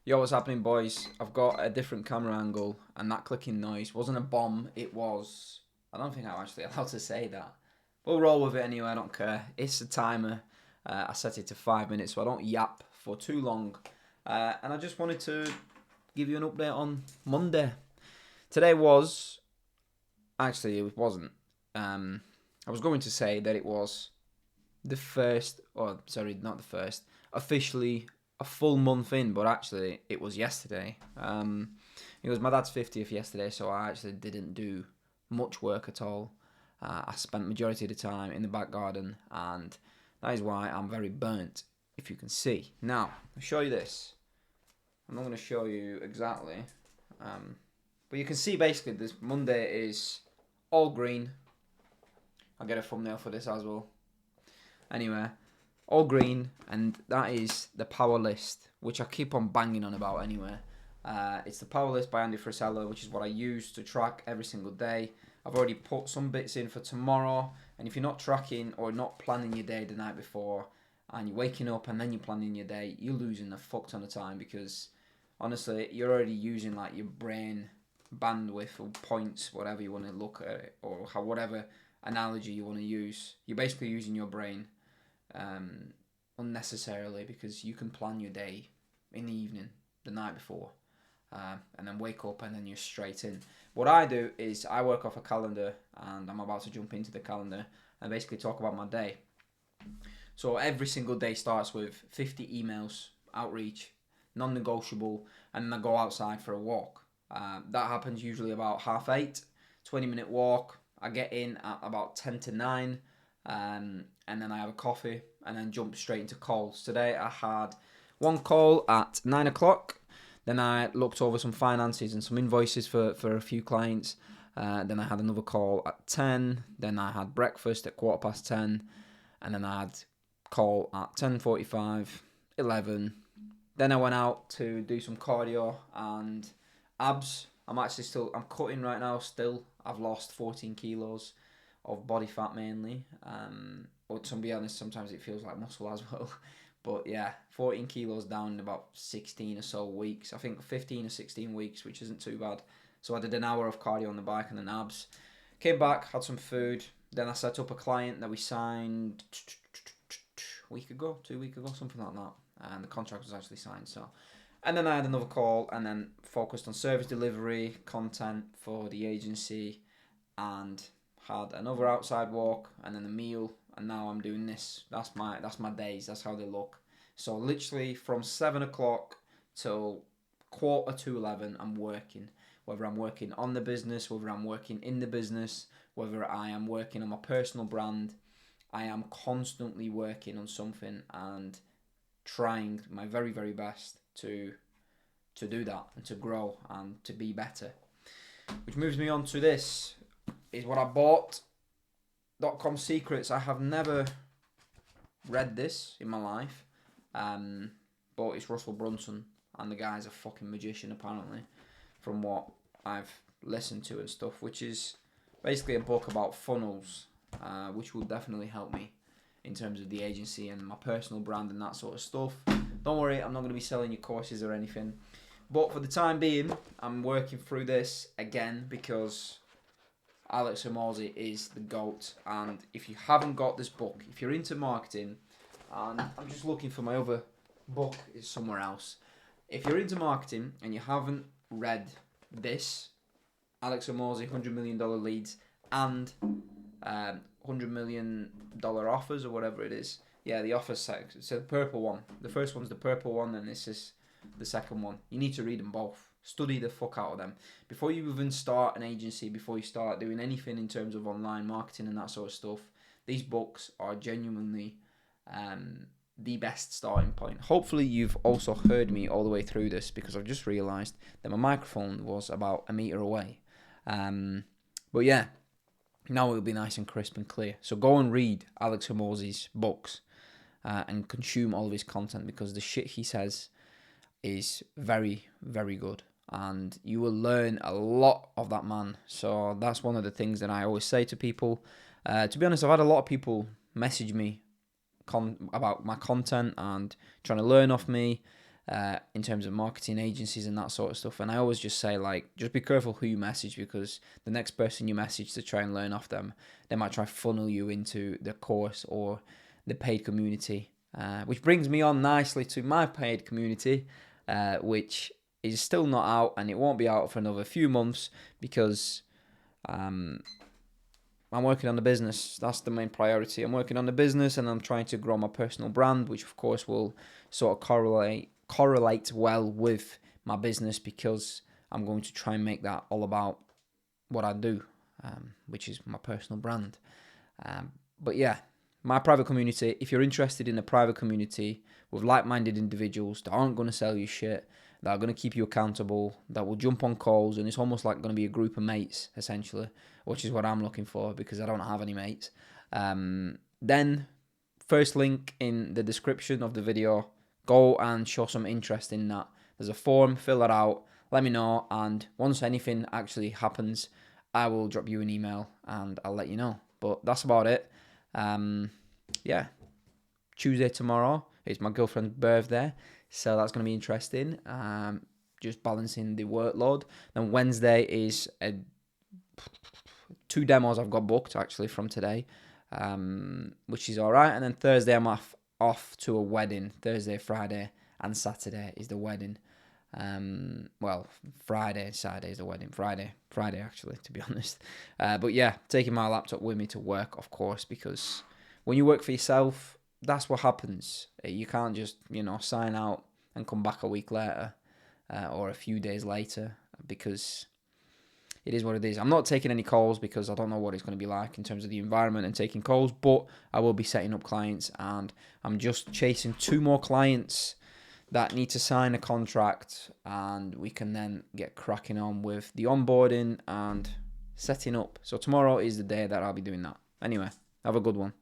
Yo, what's happening, boys? I've got a different camera angle, and that clicking noise wasn't a bomb. It was. I don't think I'm actually allowed to say that. We'll roll with it anyway. I don't care. It's a timer. I set it to 5 minutes, so I don't yap for too long. And I just wanted to give you an update on Monday. Today was actually it wasn't. I was going to say that it was the first, or sorry, not the first, officially a full month in, but actually it was yesterday. It was my dad's 50th yesterday, so I actually didn't do much work at all. I spent majority of the time in the back garden, and that is why I'm very burnt, if you can see. Now, I'll show you this. I'm not going to show you exactly, but you can see basically this Monday is all green. I'll get a thumbnail for this as well. Anyway, all green, and that is the power list, which I keep on banging on about anyway. It's the power list by Andy Frisella, which is what I use to track every single day. I've already put some bits in for tomorrow, and if you're not tracking or not planning your day the night before, and you're waking up and then you're planning your day, you're losing a fuck ton of time, because honestly, you're already using like your brain bandwidth or points, whatever you want to look at it, or whatever analogy you want to use. You're basically using your brain unnecessarily, because you can plan your day in the evening, the night before, and then wake up and then you're straight in. What I do is I work off a calendar, and I'm about to jump into the calendar and basically talk about my day. So every single day starts with 50 emails, outreach, non-negotiable, and then I go outside for a walk. That happens usually about 8:30, 20-minute walk. I get in at about 10 to 9, and then I have a coffee, and then jump straight into calls. Today I had one call at 9 o'clock. Then I looked over some finances and some invoices for a few clients. Then I had another call at 10. Then I had breakfast at 10:15. And then I had call at 10:45, 11. Then I went out to do some cardio and abs. I'm cutting right now still. I've lost 14 kilos of body fat mainly. But to be honest, sometimes it feels like muscle as well. But yeah, 14 kilos down in about 16 or so weeks. I think 15 or 16 weeks, which isn't too bad. So I did an hour of cardio on the bike and then abs. Came back, had some food. Then I set up a client that we signed a week ago, 2 weeks ago, something like that. And the contract was actually signed. So, and then I had another call, and then focused on service delivery, content for the agency, and had another outside walk, and then a meal, and now I'm doing this. That's my days. That's how they look. So literally from 7 o'clock till 11:15, I'm working. Whether I'm working on the business, whether I'm working in the business, whether I am working on my personal brand, I am constantly working on something and trying my very, very best to do that and to grow and to be better. Which moves me on to this, is what I bought. .com Secrets. I have never read this in my life, but it's Russell Brunson, and the guy's a fucking magician apparently, from what I've listened to and stuff, which is basically a book about funnels, which will definitely help me in terms of the agency and my personal brand and that sort of stuff. Don't worry, I'm not going to be selling you courses or anything, but for the time being, I'm working through this again because Alex Hormozi is the GOAT. And if you haven't got this book, if you're into marketing, and I'm just looking for my other book, is somewhere else. If you're into marketing and you haven't read this, Alex Hormozi, $100 million leads and $100 million offers, or whatever it is. Yeah, the offers section. So the purple one. The first one's the purple one, and this is the second one. You need to read them both. Study the fuck out of them. Before you even start an agency, before you start doing anything in terms of online marketing and that sort of stuff, these books are genuinely the best starting point. Hopefully you've also heard me all the way through this, because I've just realised that my microphone was about a metre away. But yeah, now it'll be nice and crisp and clear. So go and read Alex Hormozi's books and consume all of his content, because the shit he says is very, very good. And you will learn a lot of that man. So that's one of the things that I always say to people. To be honest, I've had a lot of people message me about my content and trying to learn off me. in terms of marketing agencies and that sort of stuff. And I always just say, like, just be careful who you message, because the next person you message to try and learn off them, they might try funnel you into the course or the paid community. Which brings me on nicely to my paid community, which is still not out, and it won't be out for another few months, because I'm working on the business. That's the main priority. I'm working on the business, and I'm trying to grow my personal brand, which of course will sort of correlate well with my business, because I'm going to try and make that all about what I do, which is my personal brand. But yeah, my private community, if you're interested in a private community with like-minded individuals that aren't going to sell you shit, that are going to keep you accountable, that will jump on calls, and it's almost like going to be a group of mates, essentially, which is what I'm looking for, because I don't have any mates. Then, first link in the description of the video, go and show some interest in that. There's a form, fill that out, let me know, and once anything actually happens, I will drop you an email and I'll let you know. But that's about it. Yeah, Tuesday tomorrow is my girlfriend's birthday, so that's going to be interesting. Just balancing the workload. Then Wednesday is 2 demos I've got booked actually from today, which is all right. And then Thursday I'm off to a wedding. Thursday, Friday, and Saturday is the wedding. Well, Friday, Saturday is the wedding. Friday actually, to be honest. But yeah, taking my laptop with me to work, of course, because when you work for yourself, that's what happens. You can't just, sign out and come back a week later, or a few days later, because it is what it is. I'm not taking any calls because I don't know what it's going to be like in terms of the environment and taking calls, but I will be setting up clients, and I'm just chasing 2 more clients that need to sign a contract, and we can then get cracking on with the onboarding and setting up. So tomorrow is the day that I'll be doing that. Anyway, have a good one.